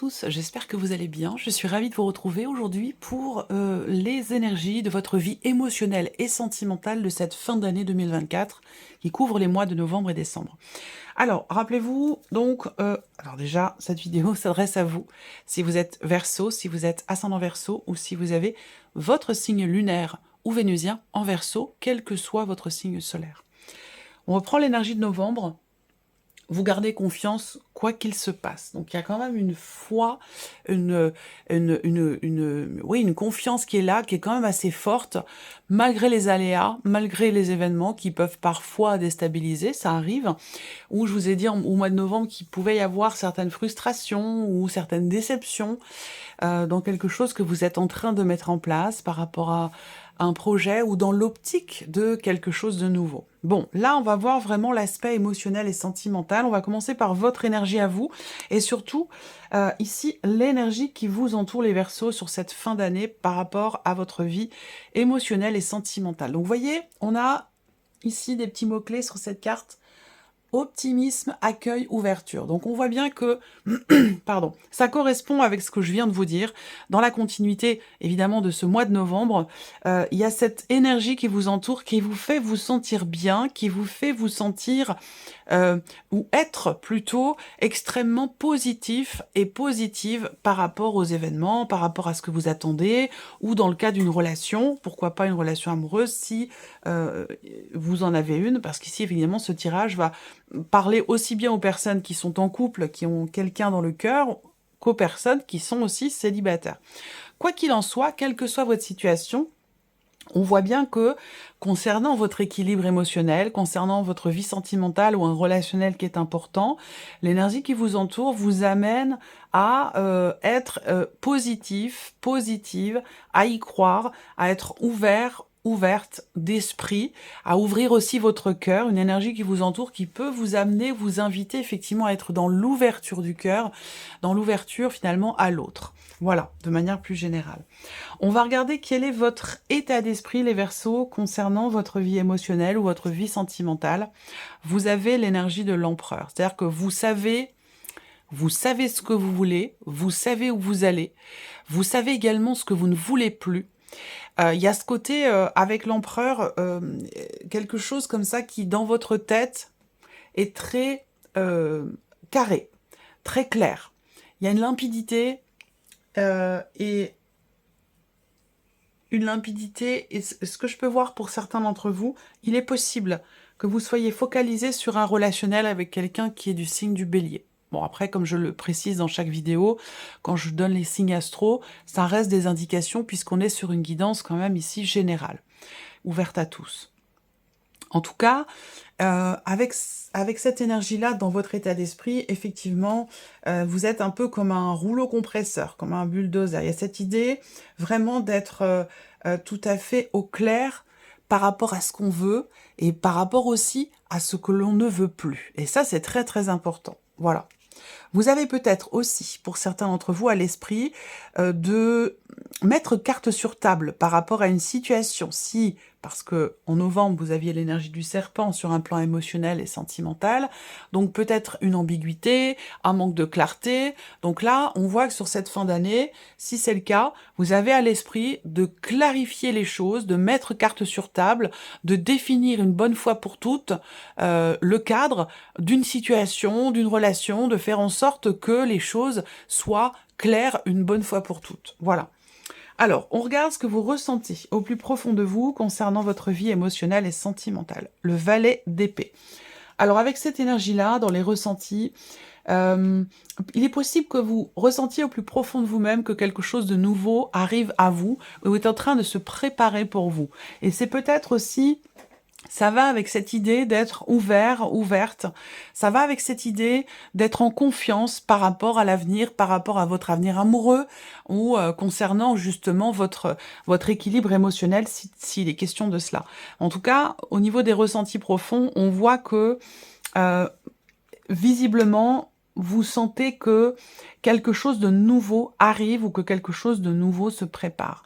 tous, j'espère que vous allez bien. Je suis ravie de vous retrouver aujourd'hui pour les énergies de votre vie émotionnelle et sentimentale de cette fin d'année 2024 qui couvre les mois de novembre et décembre. Alors, rappelez-vous donc, alors déjà, cette vidéo s'adresse à vous. Si vous êtes Verseau, si vous êtes ascendant Verseau ou si vous avez votre signe lunaire ou vénusien en Verseau, quel que soit votre signe solaire. On reprend l'énergie de novembre. Vous gardez confiance quoi qu'il se passe. Donc il y a quand même une foi, oui, une confiance qui est là, qui est quand même assez forte, malgré les aléas, malgré les événements qui peuvent parfois déstabiliser, ça arrive. Où je vous ai dit au mois de novembre qu'il pouvait y avoir certaines frustrations ou certaines déceptions dans quelque chose que vous êtes en train de mettre en place par rapport à un projet ou dans l'optique de quelque chose de nouveau. Bon, là, on va voir vraiment l'aspect émotionnel et sentimental. On va commencer par votre énergie à vous et surtout, ici, l'énergie qui vous entoure les Verseaux sur cette fin d'année par rapport à votre vie émotionnelle et sentimentale. Donc, vous voyez, on a ici des petits mots-clés sur cette carte. Optimisme, accueil, ouverture. Donc on voit bien que, pardon, ça correspond avec ce que je viens de vous dire. Dans la continuité, évidemment, de ce mois de novembre, il y a cette énergie qui vous entoure, qui vous fait vous sentir bien, qui vous fait vous sentir, ou être plutôt extrêmement positif et positive par rapport aux événements, par rapport à ce que vous attendez, ou dans le cas d'une relation, pourquoi pas une relation amoureuse si vous en avez une, parce qu'ici, évidemment, ce tirage va parler aussi bien aux personnes qui sont en couple, qui ont quelqu'un dans le cœur, qu'aux personnes qui sont aussi célibataires. Quoi qu'il en soit, quelle que soit votre situation, on voit bien que concernant votre équilibre émotionnel, concernant votre vie sentimentale ou un relationnel qui est important, l'énergie qui vous entoure vous amène à être positif, positive, à y croire, à être ouverte d'esprit, à ouvrir aussi votre cœur, une énergie qui vous entoure qui peut vous amener, vous inviter effectivement à être dans l'ouverture du cœur, dans l'ouverture finalement à l'autre. Voilà, de manière plus générale. On va regarder quel est votre état d'esprit, les Verseaux, concernant votre vie émotionnelle ou votre vie sentimentale. Vous avez l'énergie de l'empereur, c'est-à-dire que vous savez ce que vous voulez, vous savez où vous allez, vous savez également ce que vous ne voulez plus. Il y a ce côté, avec l'empereur, quelque chose comme ça qui, dans votre tête, est très carré, très clair. Il y a une limpidité et ce que je peux voir pour certains d'entre vous, il est possible que vous soyez focalisé sur un relationnel avec quelqu'un qui est du signe du Bélier. Bon, après, comme je le précise dans chaque vidéo, quand je donne les signes astro, ça reste des indications puisqu'on est sur une guidance quand même ici générale, ouverte à tous. En tout cas, avec cette énergie-là dans votre état d'esprit, effectivement, vous êtes un peu comme un rouleau compresseur, comme un bulldozer. Il y a cette idée vraiment d'être tout à fait au clair par rapport à ce qu'on veut et par rapport aussi à ce que l'on ne veut plus. Et ça, c'est très très important. Voilà. Vous avez peut-être aussi, pour certains d'entre vous, à l'esprit de mettre carte sur table par rapport à une situation. Si, parce que en novembre, vous aviez l'énergie du serpent sur un plan émotionnel et sentimental, donc peut-être une ambiguïté, un manque de clarté. Donc là, on voit que sur cette fin d'année, si c'est le cas, vous avez à l'esprit de clarifier les choses, de mettre carte sur table, de définir une bonne fois pour toutes le cadre d'une situation, d'une relation, de faire en sorte que les choses soient claires une bonne fois pour toutes. Voilà. Alors, on regarde ce que vous ressentez au plus profond de vous concernant votre vie émotionnelle et sentimentale. Le valet d'épée. Alors, avec cette énergie-là, dans les ressentis, il est possible que vous ressentiez au plus profond de vous-même que quelque chose de nouveau arrive à vous ou est en train de se préparer pour vous. Et c'est peut-être aussi... ça va avec cette idée d'être ouvert, ouverte. Ça va avec cette idée d'être en confiance par rapport à l'avenir, par rapport à votre avenir amoureux ou concernant justement votre équilibre émotionnel s'il est question de cela. En tout cas, au niveau des ressentis profonds, on voit que visiblement, vous sentez que quelque chose de nouveau arrive ou que quelque chose de nouveau se prépare.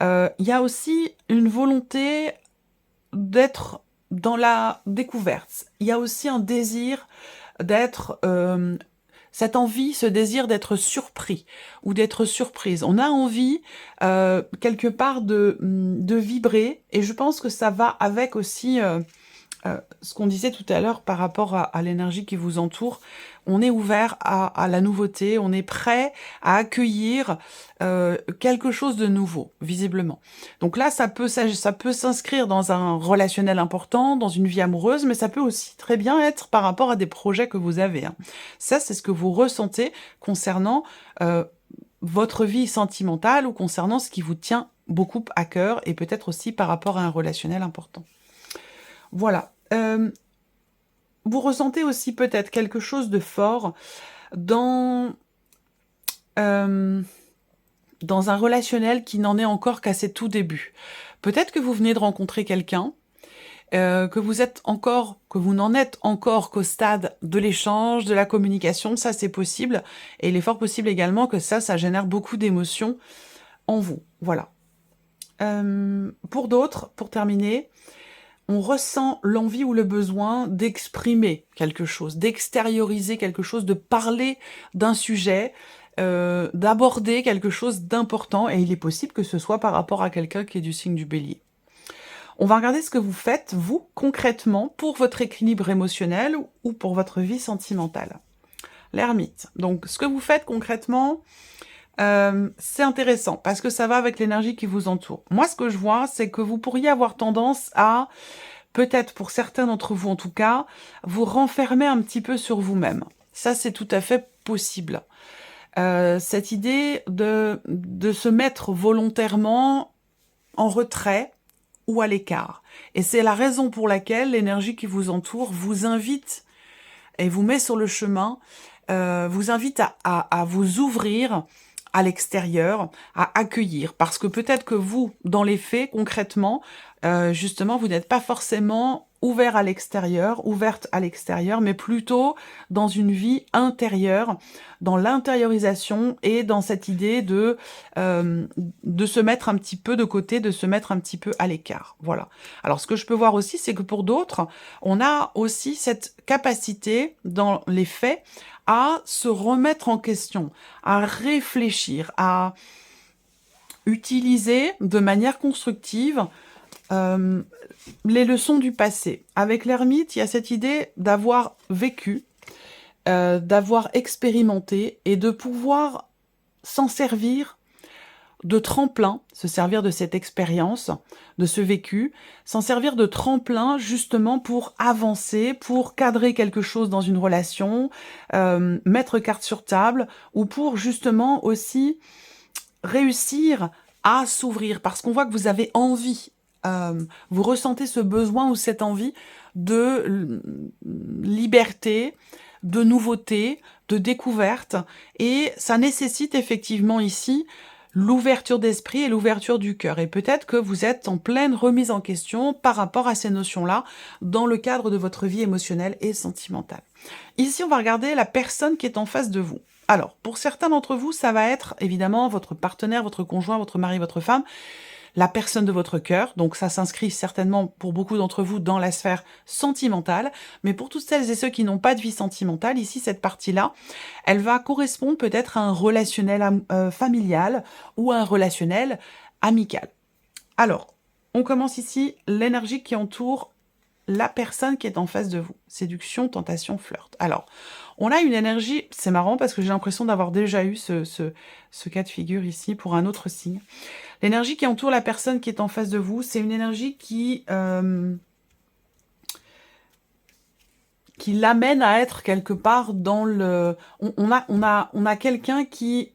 Il y a aussi une volonté d'être dans la découverte. Il y a aussi un désir d'être cette envie, ce désir d'être surpris ou d'être surprise. On a envie, quelque part de vibrer et je pense que ça va avec aussi, ce qu'on disait tout à l'heure par rapport à l'énergie qui vous entoure. On est ouvert à la nouveauté, on est prêt à accueillir, quelque chose de nouveau, visiblement. Donc là, ça peut s'inscrire dans un relationnel important, dans une vie amoureuse, mais ça peut aussi très bien être par rapport à des projets que vous avez, hein. Ça, c'est ce que vous ressentez concernant, votre vie sentimentale ou concernant ce qui vous tient beaucoup à cœur et peut-être aussi par rapport à un relationnel important. Voilà. Vous ressentez aussi peut-être quelque chose de fort dans, dans un relationnel qui n'en est encore qu'à ses tout débuts. Peut-être que vous venez de rencontrer quelqu'un, que vous n'en êtes encore qu'au stade de l'échange, de la communication, ça c'est possible. Et il est fort possible également que ça génère beaucoup d'émotions en vous. Voilà. Pour d'autres, pour terminer, on ressent l'envie ou le besoin d'exprimer quelque chose, d'extérioriser quelque chose, de parler d'un sujet, d'aborder quelque chose d'important, et il est possible que ce soit par rapport à quelqu'un qui est du signe du Bélier. On va regarder ce que vous faites, vous, concrètement, pour votre équilibre émotionnel ou pour votre vie sentimentale. L'ermite. Donc, ce que vous faites concrètement, c'est intéressant parce que ça va avec l'énergie qui vous entoure. Moi, ce que je vois, c'est que vous pourriez avoir tendance à, peut-être pour certains d'entre vous en tout cas, vous renfermer un petit peu sur vous-même. Ça, c'est tout à fait possible. Cette idée de se mettre volontairement en retrait ou à l'écart. Et c'est la raison pour laquelle l'énergie qui vous entoure vous invite et vous met sur le chemin, vous invite à vous ouvrir à l'extérieur, à accueillir. Parce que peut-être que vous, dans les faits, concrètement, justement, vous n'êtes pas forcément ouvert à l'extérieur, ouverte à l'extérieur, mais plutôt dans une vie intérieure, dans l'intériorisation et dans cette idée de se mettre un petit peu de côté, de se mettre un petit peu à l'écart. Voilà. Alors, ce que je peux voir aussi, c'est que pour d'autres, on a aussi cette capacité, dans les faits, à se remettre en question, à réfléchir, à utiliser de manière constructive les leçons du passé. Avec l'ermite, il y a cette idée d'avoir vécu, d'avoir expérimenté et de pouvoir s'en servir de tremplin, se servir de cette expérience, de ce vécu, s'en servir de tremplin justement pour avancer, pour cadrer quelque chose dans une relation, mettre carte sur table, ou pour justement aussi réussir à s'ouvrir, parce qu'on voit que vous avez envie, vous ressentez ce besoin ou cette envie de liberté, de nouveauté, de découverte, et ça nécessite effectivement ici l'ouverture d'esprit et l'ouverture du cœur. Et peut-être que vous êtes en pleine remise en question par rapport à ces notions-là dans le cadre de votre vie émotionnelle et sentimentale. Ici, on va regarder la personne qui est en face de vous. Alors, pour certains d'entre vous, ça va être évidemment votre partenaire, votre conjoint, votre mari, votre femme, la personne de votre cœur. Donc ça s'inscrit certainement pour beaucoup d'entre vous dans la sphère sentimentale. Mais pour toutes celles et ceux qui n'ont pas de vie sentimentale, ici, cette partie-là, elle va correspondre peut-être à un relationnel familial ou à un relationnel amical. Alors, on commence ici l'énergie qui entoure la personne qui est en face de vous. Séduction, tentation, flirt. Alors, on a une énergie, c'est marrant parce que j'ai l'impression d'avoir déjà eu ce cas de figure ici pour un autre signe. L'énergie qui entoure la personne qui est en face de vous, c'est une énergie qui l'amène à être quelque part dans le... On a quelqu'un qui...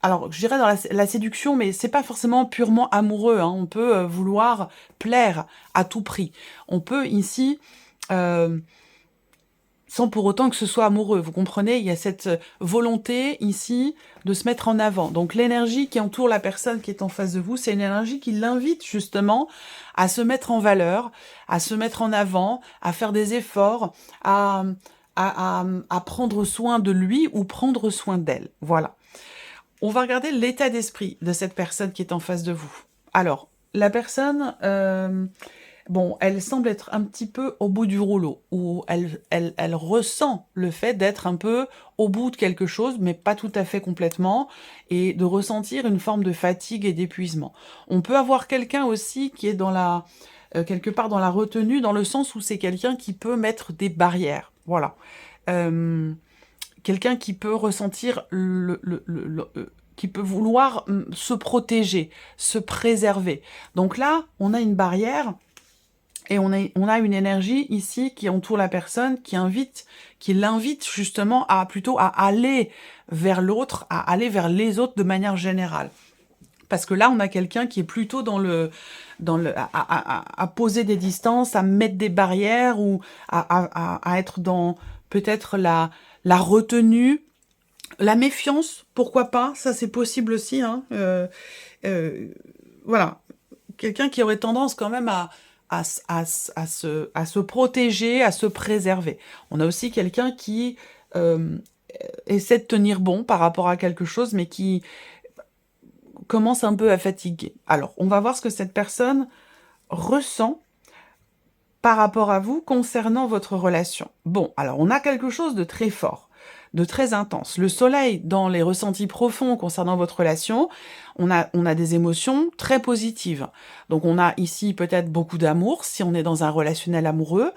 Alors, je dirais dans la séduction, mais c'est pas forcément purement amoureux, hein. On peut vouloir plaire à tout prix. On peut ici... sans pour autant que ce soit amoureux. Vous comprenez, il y a cette volonté ici de se mettre en avant. Donc l'énergie qui entoure la personne qui est en face de vous, c'est une énergie qui l'invite justement à se mettre en valeur, à se mettre en avant, à faire des efforts, à prendre soin de lui ou prendre soin d'elle. Voilà. On va regarder l'état d'esprit de cette personne qui est en face de vous. Alors, la personne... bon, elle semble être un petit peu au bout du rouleau, ou elle ressent le fait d'être un peu au bout de quelque chose, mais pas tout à fait complètement, et de ressentir une forme de fatigue et d'épuisement. On peut avoir quelqu'un aussi qui est dans quelque part dans la retenue, dans le sens où c'est quelqu'un qui peut mettre des barrières. Voilà. Euh, Quelqu'un qui peut ressentir qui peut vouloir se protéger, se préserver. Donc là, on a une barrière et on a une énergie ici qui entoure la personne, qui l'invite justement plutôt à aller vers l'autre, à aller vers les autres de manière générale. Parce que là, on a quelqu'un qui est plutôt à poser des distances, à mettre des barrières ou à être dans peut-être la retenue, la méfiance, pourquoi pas, ça c'est possible aussi. Hein. Voilà, quelqu'un qui aurait tendance quand même à se protéger, à se préserver. On a aussi quelqu'un qui essaie de tenir bon par rapport à quelque chose, mais qui commence un peu à fatiguer. Alors, on va voir ce que cette personne ressent par rapport à vous concernant votre relation. Bon, alors on a quelque chose de très fort, de très intense. Le soleil, dans les ressentis profonds concernant votre relation, on a des émotions très positives. Donc on a ici peut-être beaucoup d'amour, si on est dans un relationnel amoureux.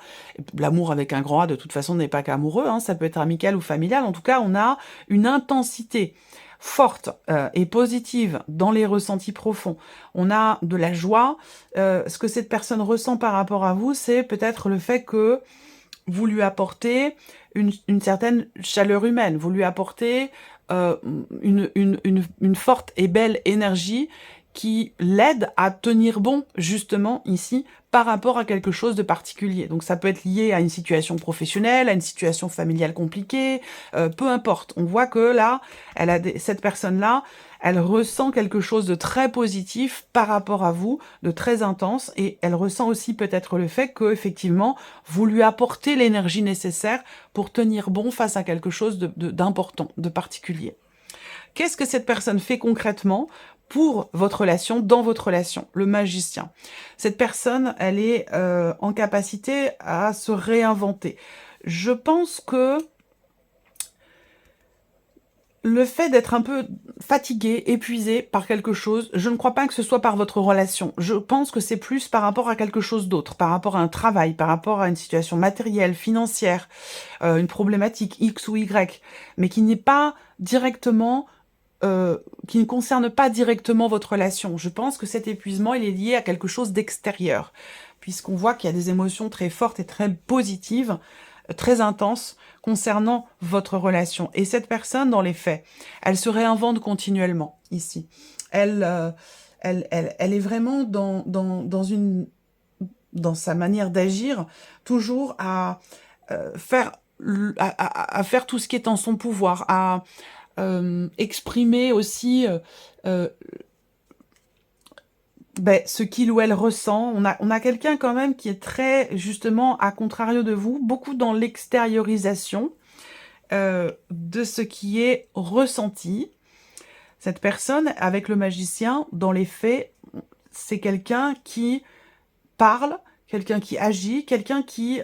L'amour avec un grand A, de toute façon, n'est pas qu'amoureux, hein, ça peut être amical ou familial. En tout cas, on a une intensité forte et positive dans les ressentis profonds. On a de la joie. Ce que cette personne ressent par rapport à vous, c'est peut-être le fait que vous lui apportez une certaine chaleur humaine, vous lui apportez une forte et belle énergie qui l'aide à tenir bon, justement, ici, par rapport à quelque chose de particulier. Donc ça peut être lié à une situation professionnelle, à une situation familiale compliquée, peu importe. On voit que là, cette personne-là, elle ressent quelque chose de très positif par rapport à vous, de très intense, et elle ressent aussi peut-être le fait que, effectivement, vous lui apportez l'énergie nécessaire pour tenir bon face à quelque chose d'important, de particulier. Qu'est-ce que cette personne fait concrètement pour votre relation, dans votre relation? Le magicien. Cette personne, elle est en capacité à se réinventer. Je pense que le fait d'être un peu fatigué, épuisé par quelque chose, je ne crois pas que ce soit par votre relation. Je pense que c'est plus par rapport à quelque chose d'autre, par rapport à un travail, par rapport à une situation matérielle, financière, une problématique X ou Y, mais qui n'est pas directement qui ne concerne pas directement votre relation. Je pense que cet épuisement, il est lié à quelque chose d'extérieur, puisqu'on voit qu'il y a des émotions très fortes et très positives, très intenses, concernant votre relation. Et cette personne, dans les faits, elle se réinvente continuellement, ici. Elle est vraiment dans sa manière d'agir, toujours à faire tout ce qui est en son pouvoir, à exprimer aussi ce qu'il ou elle ressent. On a quelqu'un quand même qui est très, justement, à contrario de vous, beaucoup dans l'extériorisation de ce qui est ressenti. Cette personne, avec le magicien, dans les faits, c'est quelqu'un qui parle, quelqu'un qui agit, quelqu'un qui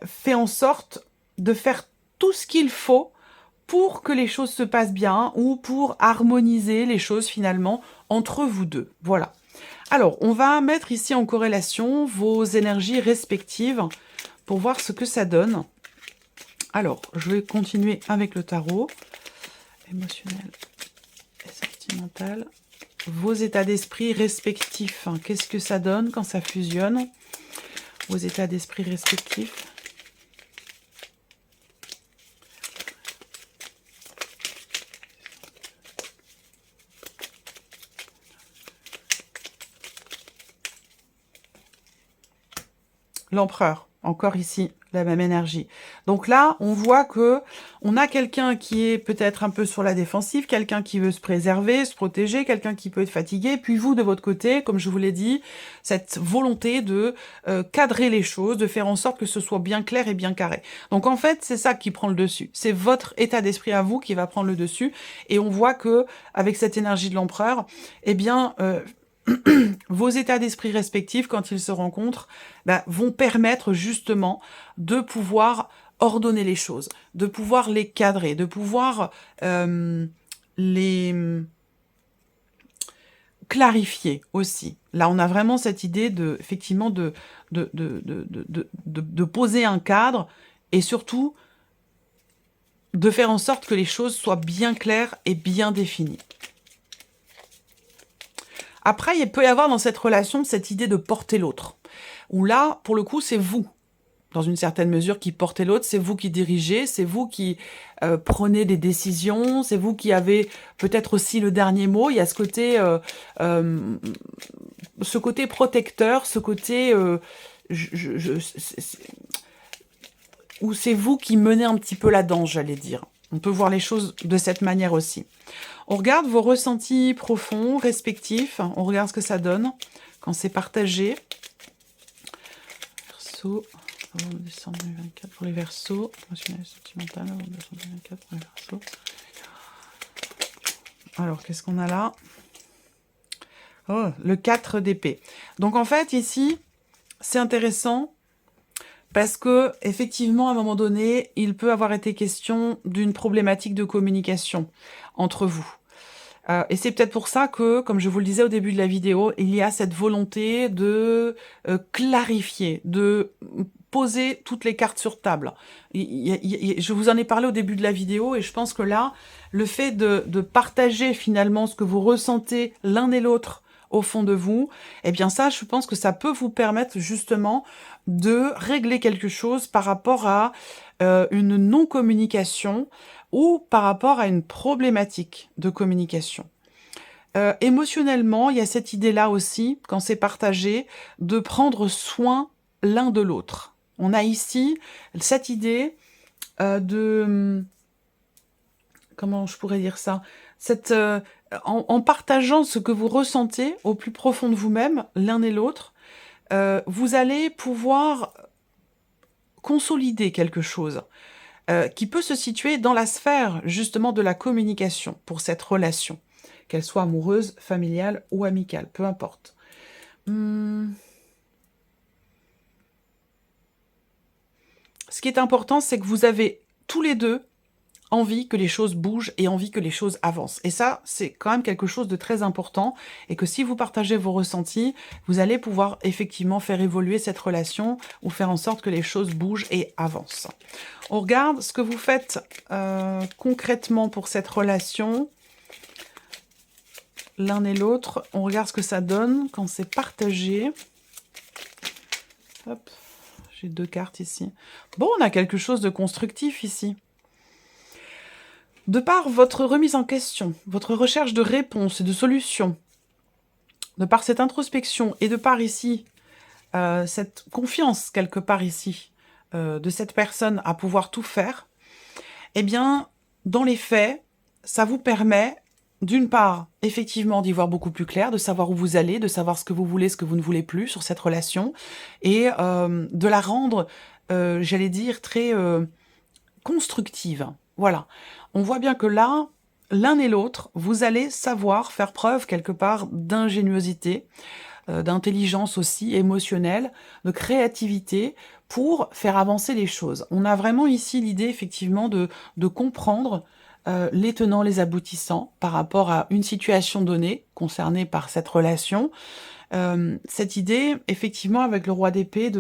fait en sorte de faire tout ce qu'il faut pour que les choses se passent bien ou pour harmoniser les choses finalement entre vous deux. Voilà. Alors, on va mettre ici en corrélation vos énergies respectives pour voir ce que ça donne. Alors, je vais continuer avec le tarot émotionnel et sentimental. Vos états d'esprit respectifs. Qu'est-ce que ça donne quand ça fusionne? Vos états d'esprit respectifs. L'empereur, encore ici, la même énergie. Donc là, on voit que on a quelqu'un qui est peut-être un peu sur la défensive, quelqu'un qui veut se préserver, se protéger, quelqu'un qui peut être fatigué, puis vous, de votre côté, comme je vous l'ai dit, cette volonté de cadrer les choses, de faire en sorte que ce soit bien clair et bien carré. Donc en fait, c'est ça qui prend le dessus. C'est votre état d'esprit à vous qui va prendre le dessus, et on voit que avec cette énergie de l'empereur, eh bien... vos états d'esprit respectifs, quand ils se rencontrent, bah, vont permettre justement de pouvoir ordonner les choses, de pouvoir les cadrer, de pouvoir les clarifier aussi. Là, on a vraiment cette idée de, effectivement, de poser un cadre et surtout de faire en sorte que les choses soient bien claires et bien définies. Après, il peut y avoir dans cette relation cette idée de porter l'autre, où là, pour le coup, c'est vous, dans une certaine mesure, qui portez l'autre, c'est vous qui dirigez, c'est vous qui prenez des décisions, c'est vous qui avez peut-être aussi le dernier mot. Il y a ce côté protecteur, ce côté où c'est vous qui menez un petit peu la danse, j'allais dire. On peut voir les choses de cette manière aussi. On regarde vos ressentis profonds, respectifs. On regarde ce que ça donne quand c'est partagé. Verseau, avant décembre 2024 pour les Verseaux. Émotionnel et sentimental, avant décembre 2024 pour les Verseaux. Alors, qu'est-ce qu'on a là? Oh, le 4 d'épée. Donc, en fait, ici, c'est intéressant parce que, effectivement, à un moment donné, il peut avoir été question d'une problématique de communication entre vous. Et c'est peut-être pour ça que, comme je vous le disais au début de la vidéo, il y a cette volonté de clarifier, de poser toutes les cartes sur table. Je vous en ai parlé au début de la vidéo et je pense que là, le fait de partager finalement ce que vous ressentez l'un et l'autre au fond de vous, eh bien ça, je pense que ça peut vous permettre justement de régler quelque chose par rapport à une non-communication ou par rapport à une problématique de communication. Émotionnellement, il y a cette idée-là aussi, quand c'est partagé, de prendre soin l'un de l'autre. On a ici cette idée de... Comment je pourrais dire ça? En partageant ce que vous ressentez au plus profond de vous-même, l'un et l'autre, vous allez pouvoir consolider quelque chose qui peut se situer dans la sphère justement de la communication pour cette relation, qu'elle soit amoureuse, familiale ou amicale, peu importe. Ce qui est important, c'est que vous avez tous les deux envie que les choses bougent et envie que les choses avancent. Et ça, c'est quand même quelque chose de très important et que si vous partagez vos ressentis, vous allez pouvoir effectivement faire évoluer cette relation ou faire en sorte que les choses bougent et avancent. On regarde ce que vous faites concrètement pour cette relation, l'un et l'autre. On regarde ce que ça donne quand c'est partagé. Hop, j'ai 2 cartes ici. Bon, on a quelque chose de constructif ici. De par votre remise en question, votre recherche de réponses et de solutions, de par cette introspection et de par ici, cette confiance quelque part ici, de cette personne à pouvoir tout faire, eh bien, dans les faits, ça vous permet, d'une part, effectivement, d'y voir beaucoup plus clair, de savoir où vous allez, de savoir ce que vous voulez, ce que vous ne voulez plus sur cette relation, et de la rendre, j'allais dire, très constructive. Voilà. On voit bien que là, l'un et l'autre, vous allez savoir faire preuve quelque part d'ingéniosité, d'intelligence aussi émotionnelle, de créativité pour faire avancer les choses. On a vraiment ici l'idée effectivement de comprendre les tenants, les aboutissants par rapport à une situation donnée concernée par cette relation. Cette idée, effectivement, avec le roi d'épée,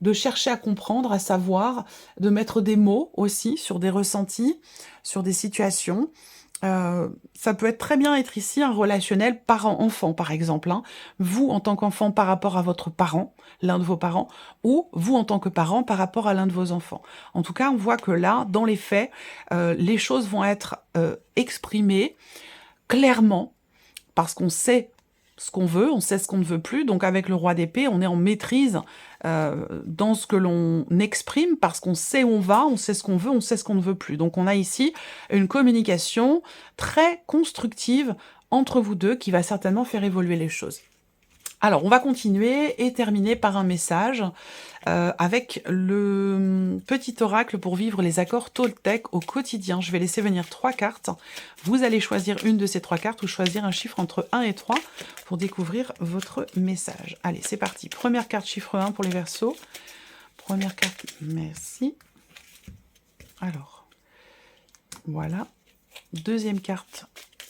de chercher à comprendre, à savoir, de mettre des mots aussi sur des ressentis, sur des situations. Ça peut très bien être ici un relationnel parent-enfant, par exemple. Hein. Vous, en tant qu'enfant, par rapport à votre parent, l'un de vos parents, ou vous, en tant que parent, par rapport à l'un de vos enfants. En tout cas, on voit que là, dans les faits, les choses vont être exprimées clairement, parce qu'on sait ce qu'on veut, on sait ce qu'on ne veut plus. Donc avec le roi d'épée, on est en maîtrise dans ce que l'on exprime parce qu'on sait où on va, on sait ce qu'on veut, on sait ce qu'on ne veut plus. Donc on a ici une communication très constructive entre vous deux qui va certainement faire évoluer les choses. Alors, on va continuer et terminer par un message avec le petit oracle pour vivre les accords Toltec au quotidien. Je vais laisser venir 3 cartes. Vous allez choisir une de ces 3 cartes ou choisir un chiffre entre 1 et 3 pour découvrir votre message. Allez, c'est parti. Première carte, chiffre 1 pour les Verseaux. Première carte, merci. Alors, voilà. Deuxième carte,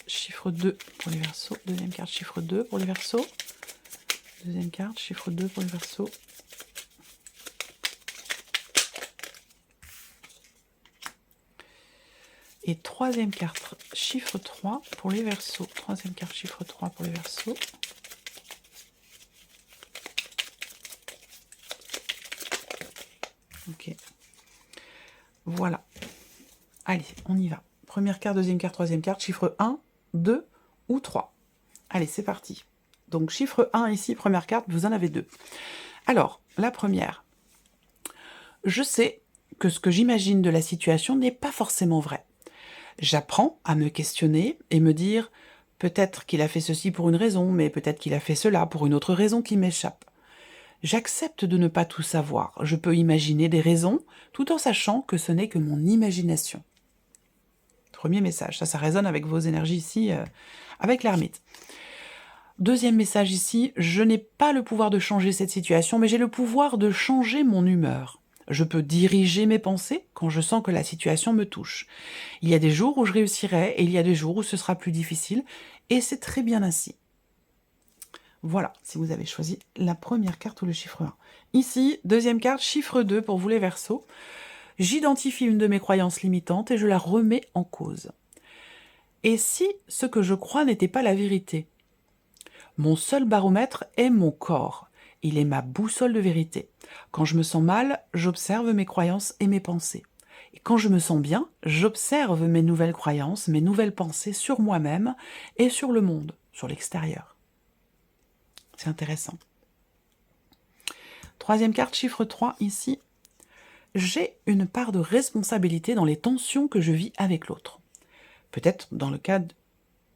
chiffre 2 pour les Verseaux. Deuxième carte, chiffre 2 pour les Verseaux. Deuxième carte, chiffre 2 pour les Verseaux. Et troisième carte, chiffre 3 pour les Verseaux. Troisième carte, chiffre 3 pour les Verseaux. Ok. Voilà. Allez, on y va. Première carte, deuxième carte, troisième carte, chiffre 1, 2 ou 3. Allez, c'est parti. Donc, chiffre 1 ici, première carte, vous en avez 2. Alors, la première. Je sais que ce que j'imagine de la situation n'est pas forcément vrai. J'apprends à me questionner et me dire peut-être qu'il a fait ceci pour une raison, mais peut-être qu'il a fait cela pour une autre raison qui m'échappe. J'accepte de ne pas tout savoir. Je peux imaginer des raisons tout en sachant que ce n'est que mon imagination. Premier message, ça résonne avec vos énergies ici, avec l'ermite. Deuxième message ici, je n'ai pas le pouvoir de changer cette situation, mais j'ai le pouvoir de changer mon humeur. Je peux diriger mes pensées quand je sens que la situation me touche. Il y a des jours où je réussirai et il y a des jours où ce sera plus difficile, et c'est très bien ainsi. Voilà, si vous avez choisi la première carte ou le chiffre 1. Ici, deuxième carte, chiffre 2 pour vous les Verseaux. J'identifie une de mes croyances limitantes et je la remets en cause. Et si ce que je crois n'était pas la vérité ? Mon seul baromètre est mon corps. Il est ma boussole de vérité. Quand je me sens mal, j'observe mes croyances et mes pensées. Et quand je me sens bien, j'observe mes nouvelles croyances, mes nouvelles pensées sur moi-même et sur le monde, sur l'extérieur. C'est intéressant. Troisième carte, chiffre 3, ici. J'ai une part de responsabilité dans les tensions que je vis avec l'autre. Peut-être dans le cadre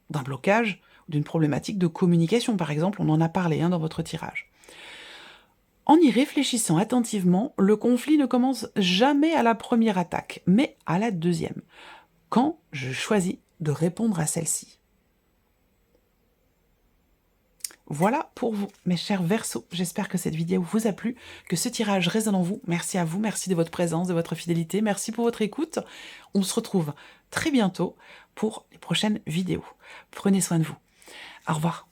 d'un blocage, d'une problématique de communication, par exemple, on en a parlé dans votre tirage. En y réfléchissant attentivement, le conflit ne commence jamais à la première attaque, mais à la deuxième, quand je choisis de répondre à celle-ci. Voilà pour vous, mes chers Verseaux. J'espère que cette vidéo vous a plu, que ce tirage résonne en vous. Merci à vous, merci de votre présence, de votre fidélité, merci pour votre écoute. On se retrouve très bientôt pour les prochaines vidéos. Prenez soin de vous. Au revoir.